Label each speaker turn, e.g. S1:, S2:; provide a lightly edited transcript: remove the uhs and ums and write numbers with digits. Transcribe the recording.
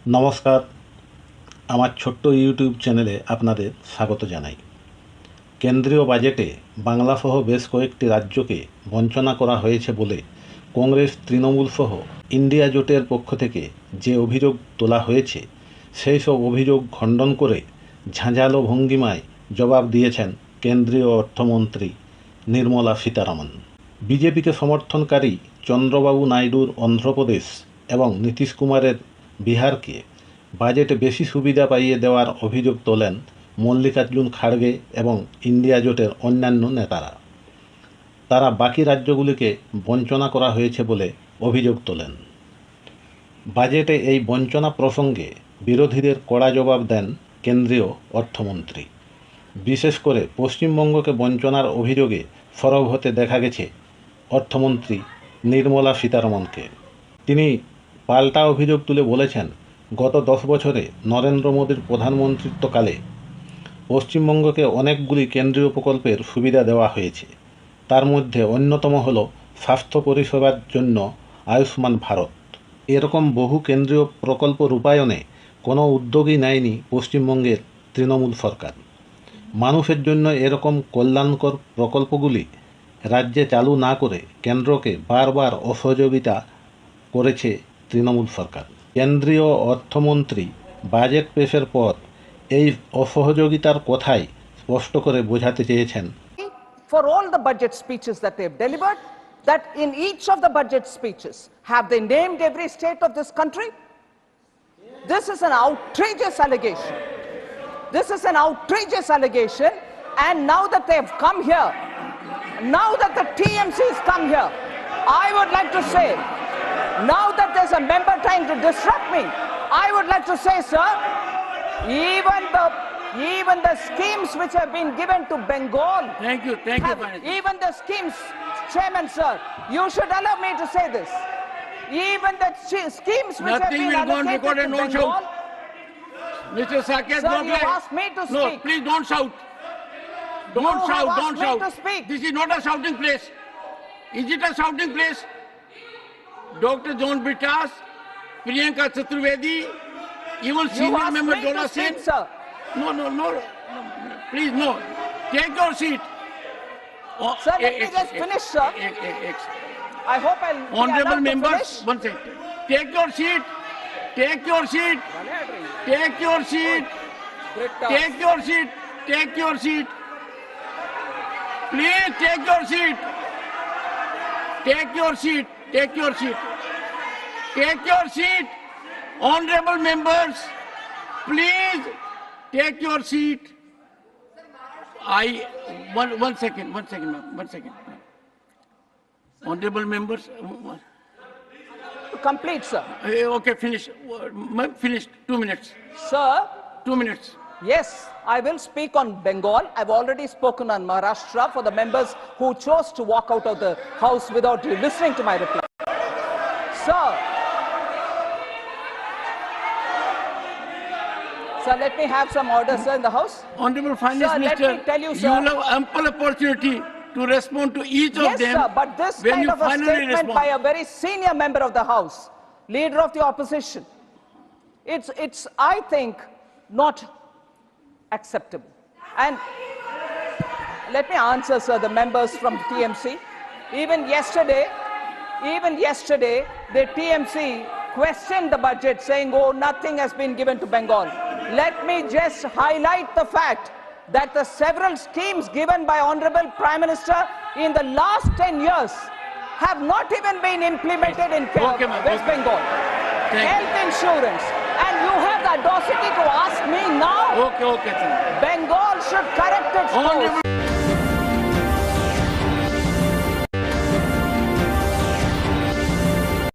S1: নমস্কার, আমার ছোট্ট ইউটিউব চ্যানেলে আপনাদের স্বাগত জানাই। কেন্দ্রীয় বাজেটে বাংলাসহ বেশ কয়েকটি রাজ্যকে বঞ্চনা করা হয়েছে বলে কংগ্রেস, তৃণমূল সহ ইন্ডিয়া জোটের পক্ষ থেকে যে অভিযোগ তোলা হয়েছে, সেই সব অভিযোগ খণ্ডন করে ঝাঁঝালো ভঙ্গিমায় জবাব দিয়েছেন কেন্দ্রীয় অর্থমন্ত্রী নির্মলা সীতারামন। বিজেপিকে সমর্থনকারী চন্দ্রবাবু নাইডুর অন্ধ্রপ্রদেশ এবং নীতিশ কুমারের বিহারকে বাজেটে বেশি সুবিধা পাইয়ে দেওয়ার অভিযোগ তোলেন মল্লিকার্জুন খাড়গে এবং ইন্ডিয়া জোটের অন্যান্য নেতারা। তারা বাকি রাজ্যগুলিকে বঞ্চনা করা হয়েছে বলে অভিযোগ তোলেন। বাজেটে এই বঞ্চনা প্রসঙ্গে বিরোধীদের কড়া জবাব দেন কেন্দ্রীয় অর্থমন্ত্রী। বিশেষ করে পশ্চিমবঙ্গকে বঞ্চনার অভিযোগে সরব হতে দেখা গেছে অর্থমন্ত্রী নির্মলা সীতারামনকে। তিনি পাল্টা অভিযোগ তুলে বলেছেন, গত 10 বছরে নরেন্দ্র মোদীর প্রধানমন্ত্রিত্বকালে পশ্চিমবঙ্গকে অনেকগুলি কেন্দ্রীয় প্রকল্পের সুবিধা দেওয়া হয়েছে। তার মধ্যে অন্যতম হল স্বাস্থ্য পরিষেবার জন্য আয়ুষ্মান ভারত। এরকম বহু কেন্দ্রীয় প্রকল্প রূপায়ণে কোনো উদ্যোগই নেয়নি পশ্চিমবঙ্গের তৃণমূল সরকার। মানুষের জন্য এরকম কল্যাণকর প্রকল্পগুলি রাজ্যে চালু না করে কেন্দ্রকে বারবার অসহযোগিতা করেছে তৃণমূল সরকার। কেন্দ্রীয় অর্থমন্ত্রী বাজেট পেশের পর এই অসহযোগিতার কথাই স্পষ্ট করে বোঝাতে চেয়েছেন।
S2: For all the budget speeches that they have delivered, that in each of the budget speeches, have they named every state of this country? This is an outrageous allegation. This is an outrageous allegation, and now that they have come here, now that the TMC has come here, I would like to say, now that there's a member trying to disrupt me, I would like to say, sir, even the schemes which have been given to Bengal.
S3: Thank you,
S2: even the schemes, Chairman, sir, you should allow me to say this. Even the schemes which
S3: Nothing
S2: have been allocated
S3: recorded,
S2: to
S3: no
S2: Bengal.
S3: shout. Mr. Saket,
S2: Sir,
S3: don't
S2: you
S3: lie.
S2: asked me to
S3: No,
S2: speak.
S3: please don't shout.
S2: You
S3: Don't
S2: have
S3: shout,
S2: asked
S3: don't
S2: me
S3: shout.
S2: to speak.
S3: This is not a shouting place. Is it a shouting place? Dr. John Britas, Priyanka Chaturvedi, even
S2: You
S3: senior
S2: asked
S3: member
S2: me
S3: Dola
S2: to speak,
S3: Sen.
S2: sir.
S3: No. Please, no. Take your seat. Oh,
S2: Sir, let me just finish, sir. I hope I'll be
S3: Honorable
S2: allowed to
S3: members,
S2: finish.
S3: one second. Take your seat. Take your seat. Take your seat. Take your seat. Take your seat. Please take your seat. Take your seat. Take your seat. Take your seat. Honorable members, please take your seat. One second, ma'am. One second. Honorable members.
S2: Complete, sir.
S3: Okay, finish. Ma'am, finish. 2 minutes.
S2: Sir,
S3: 2 minutes.
S2: yes, I will speak on Bengal. I've already spoken on Maharashtra for the members who chose to walk out of the house without listening to my reply. Sir, let me have some order, sir, in the house.
S3: Honorable Finance
S2: Sir, let
S3: Minister,
S2: me tell you, sir.
S3: will have ample opportunity to respond to each of
S2: Yes,
S3: them.
S2: sir, but this
S3: when
S2: kind
S3: you
S2: of a
S3: finally
S2: statement
S3: respond.
S2: by a very senior member of the House, leader of the opposition, it's I think, not acceptable. And let me answer, sir, the members from TMC. Even yesterday, the TMC questioned the budget, saying, oh, nothing has been given to Bengal. Let me just highlight the fact that the several schemes given by Honorable Prime Minister in the last 10 years have not even been implemented in
S3: Okay, ma'am.
S2: West
S3: Okay.
S2: Bengal.
S3: Thank you.
S2: Health insurance. And you have the audacity to ask me now?
S3: Okay.
S2: Bengal should correct its course.
S3: Honorable